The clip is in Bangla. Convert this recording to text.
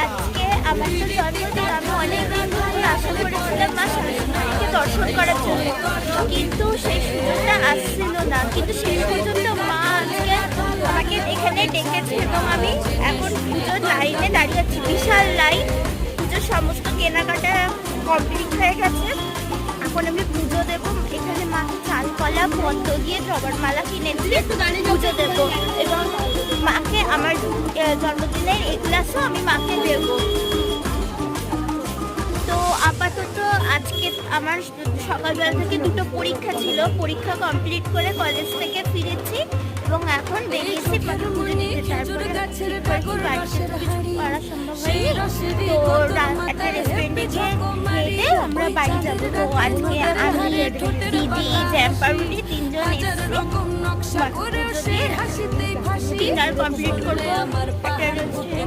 আজকে আমার তো জন্মদিন, আমি অনেকদিন ধরে আশা করেছিলাম মা শাশুড়িকে দর্শন করার জন্য, কিন্তু সেই সুযোগটা আসছিল না। কিন্তু শেষ পর্যন্ত মা আজকে আমাকে এখানে ডেকেছে এবং আমি এখন পুজোর লাইনে দাঁড়িয়ে আছি, বিশাল লাইন। পুজোর সমস্ত কেনাকাটা কমপ্লিট হয়ে গেছে, এখন আমি পুজো দেবো। এখানে মাকে চাল কলা পদ্ম দিয়ে জবার মালা কিনে দিয়ে পুজো দেবো এবং মাকে আমার জন্মদিনের এই গ্লাসও আমি মাকে দেবো। তো আপাতত আজকে আমার সকালবেলা থেকে দুটো পরীক্ষা ছিল, পরীক্ষা কমপ্লিট করে কলেজ থেকে ফিরেছি এবং এখন বেরিয়েছি পুজো দিতে। তারপরে বাড়িতে তো কিছু করা সম্ভব হয়নি, তো একটা রেস্টুরেন্টে গিয়ে খেয়ে আমরা বাড়ি যাবো। তো আজকে আমি দিদি জ্যাম্পারুনি তিনজন এসেছি ডিনার কমপ্লিট করবো একটা রেস্টুরেন্টে।